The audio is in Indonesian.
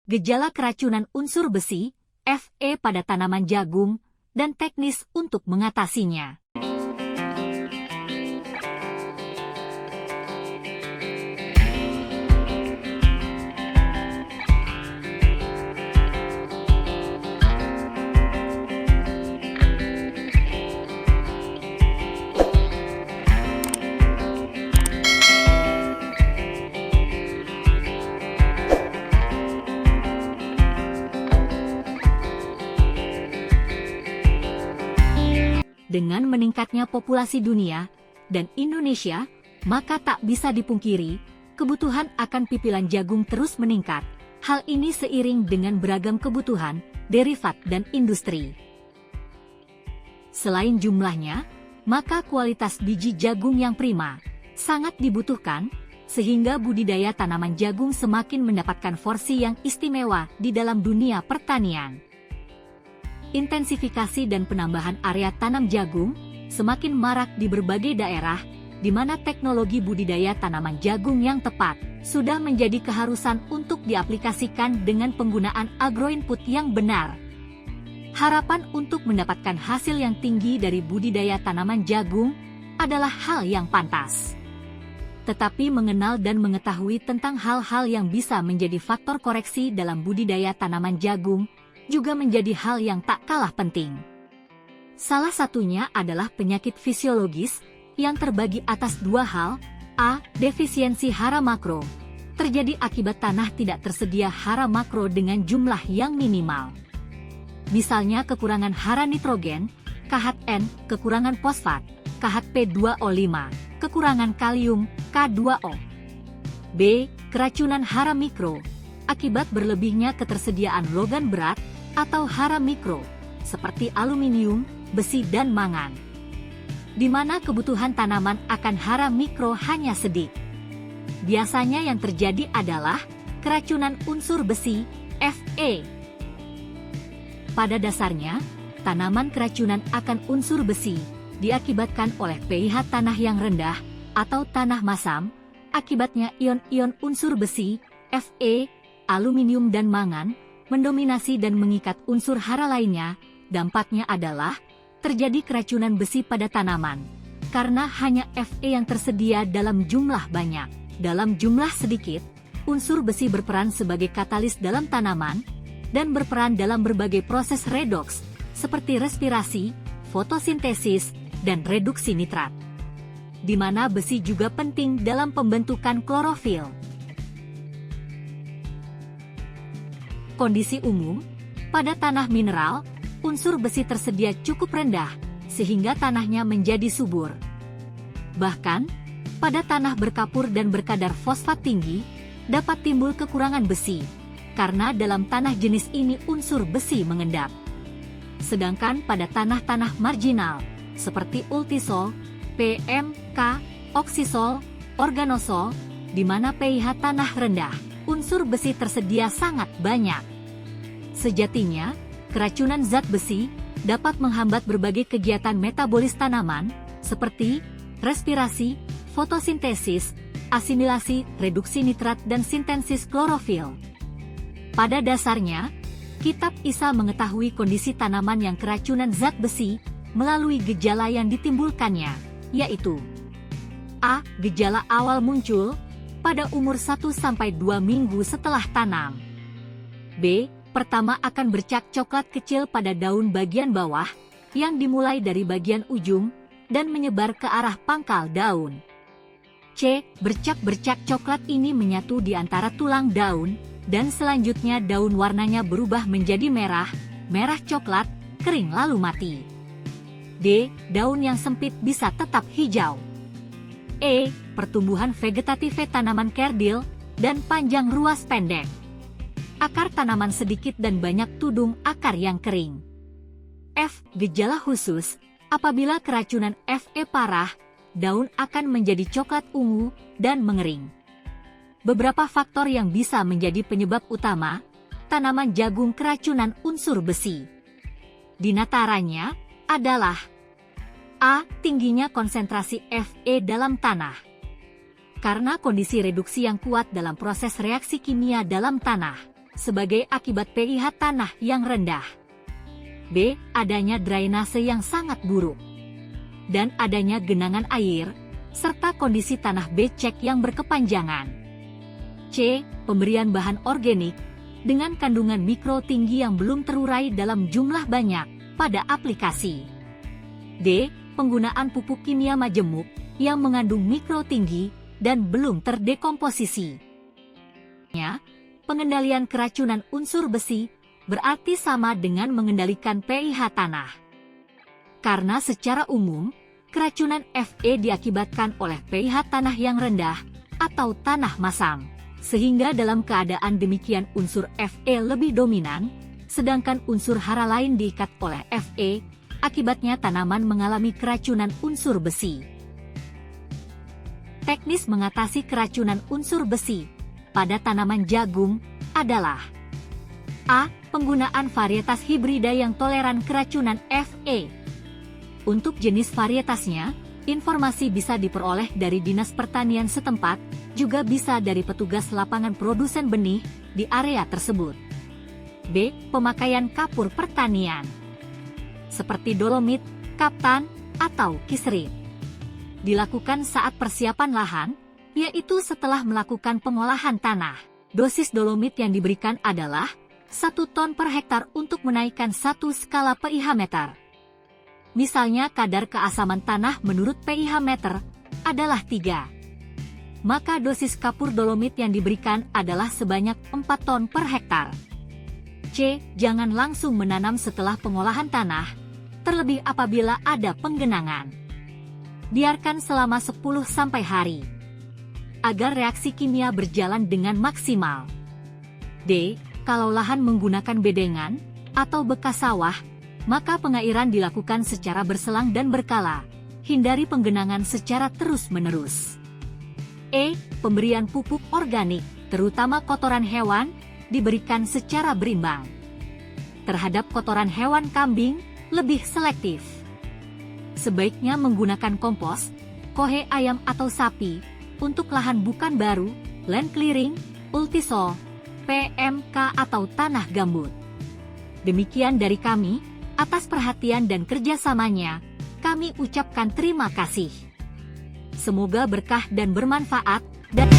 gejala keracunan unsur besi, Fe pada tanaman jagung, dan teknis untuk mengatasinya. Dengan meningkatnya populasi dunia dan Indonesia, maka tak bisa dipungkiri, kebutuhan akan pipilan jagung terus meningkat. Hal ini seiring dengan beragam kebutuhan, derivat dan industri. Selain jumlahnya, maka kualitas biji jagung yang prima sangat dibutuhkan, sehingga budidaya tanaman jagung semakin mendapatkan porsi yang istimewa di dalam dunia pertanian. Intensifikasi dan penambahan area tanam jagung semakin marak di berbagai daerah, di mana teknologi budidaya tanaman jagung yang tepat sudah menjadi keharusan untuk diaplikasikan dengan penggunaan agroinput yang benar. Harapan untuk mendapatkan hasil yang tinggi dari budidaya tanaman jagung adalah hal yang pantas. Tetapi mengenal dan mengetahui tentang hal-hal yang bisa menjadi faktor koreksi dalam budidaya tanaman jagung juga menjadi hal yang tak kalah penting. Salah satunya adalah penyakit fisiologis yang terbagi atas dua hal. A. Defisiensi hara makro. Terjadi akibat tanah tidak tersedia hara makro dengan jumlah yang minimal. Misalnya kekurangan hara nitrogen, KHN, kekurangan fosfat, KHP2O5, kekurangan kalium, K2O. B. Keracunan hara mikro. Akibat berlebihnya ketersediaan logam berat atau hara mikro, seperti aluminium, besi dan mangan, di mana kebutuhan tanaman akan hara mikro hanya sedikit. Biasanya yang terjadi adalah keracunan unsur besi, Fe. Pada dasarnya, tanaman keracunan akan unsur besi diakibatkan oleh pH tanah yang rendah atau tanah masam. Akibatnya ion-ion unsur besi, Fe, aluminium dan mangan mendominasi dan mengikat unsur hara lainnya. Dampaknya adalah terjadi keracunan besi pada tanaman, karena hanya Fe yang tersedia dalam jumlah banyak. Dalam jumlah sedikit, unsur besi berperan sebagai katalis dalam tanaman, dan berperan dalam berbagai proses redoks, seperti respirasi, fotosintesis, dan reduksi nitrat. Di mana besi juga penting dalam pembentukan klorofil. Kondisi umum, pada tanah mineral, unsur besi tersedia cukup rendah, sehingga tanahnya menjadi subur. Bahkan, pada tanah berkapur dan berkadar fosfat tinggi, dapat timbul kekurangan besi, karena dalam tanah jenis ini unsur besi mengendap. Sedangkan pada tanah-tanah marginal, seperti ultisol, PMK, oksisol, organosol, di mana pH tanah rendah, unsur besi tersedia sangat banyak. Sejatinya, keracunan zat besi dapat menghambat berbagai kegiatan metabolis tanaman, seperti respirasi, fotosintesis, asimilasi, reduksi nitrat dan sintesis klorofil. Pada dasarnya, Kitab ISA mengetahui kondisi tanaman yang keracunan zat besi melalui gejala yang ditimbulkannya, yaitu A. Gejala awal muncul pada umur 1-2 minggu setelah tanam. B. Pertama akan bercak coklat kecil pada daun bagian bawah, yang dimulai dari bagian ujung, dan menyebar ke arah pangkal daun. C. Bercak-bercak coklat ini menyatu di antara tulang daun, dan selanjutnya daun warnanya berubah menjadi merah, merah coklat, kering lalu mati. D. Daun yang sempit bisa tetap hijau. E. Pertumbuhan vegetatif tanaman kerdil, dan panjang ruas pendek. Akar tanaman sedikit dan banyak tudung akar yang kering. F. Gejala khusus, apabila keracunan Fe parah, daun akan menjadi coklat ungu dan mengering. Beberapa faktor yang bisa menjadi penyebab utama tanaman jagung keracunan unsur besi. Di antaranya adalah A. Tingginya konsentrasi Fe dalam tanah. Karena kondisi reduksi yang kuat dalam proses reaksi kimia dalam tanah, sebagai akibat pH tanah yang rendah. B. Adanya drainase yang sangat buruk. Dan adanya genangan air, serta kondisi tanah becek yang berkepanjangan. C. Pemberian bahan organik, dengan kandungan mikro tinggi yang belum terurai dalam jumlah banyak, pada aplikasi. D. Penggunaan pupuk kimia majemuk, yang mengandung mikro tinggi, dan belum terdekomposisi. Pengendalian keracunan unsur besi, berarti sama dengan mengendalikan pH tanah. Karena secara umum, keracunan Fe diakibatkan oleh pH tanah yang rendah, atau tanah masam. Sehingga dalam keadaan demikian unsur Fe lebih dominan, sedangkan unsur hara lain diikat oleh Fe, akibatnya tanaman mengalami keracunan unsur besi. Teknis mengatasi keracunan unsur besi pada tanaman jagung adalah: A. Penggunaan varietas hibrida yang toleran keracunan Fe. Untuk jenis varietasnya, informasi bisa diperoleh dari Dinas Pertanian setempat, juga bisa dari petugas lapangan produsen benih di area tersebut. B. Pemakaian kapur pertanian, seperti dolomit, kaptan, atau kisrit. Dilakukan saat persiapan lahan, yaitu setelah melakukan pengolahan tanah. Dosis dolomit yang diberikan adalah 1 ton per hektar untuk menaikkan 1 skala pH meter. Misalnya kadar keasaman tanah menurut pH meter adalah 3. Maka dosis kapur dolomit yang diberikan adalah sebanyak 4 ton per hektar. C. Jangan langsung menanam setelah pengolahan tanah, terlebih apabila ada penggenangan. Biarkan selama 10 sampai hari, agar reaksi kimia berjalan dengan maksimal. D. Kalau lahan menggunakan bedengan atau bekas sawah, maka pengairan dilakukan secara berselang dan berkala, hindari penggenangan secara terus-menerus. E. Pemberian pupuk organik, terutama kotoran hewan, diberikan secara berimbang. Terhadap kotoran hewan kambing, lebih selektif. Sebaiknya menggunakan kompos, kohe ayam atau sapi, untuk lahan bukan baru, land clearing, ultisol, PMK atau tanah gambut. Demikian dari kami, atas perhatian dan kerjasamanya, kami ucapkan terima kasih. Semoga berkah dan bermanfaat, dan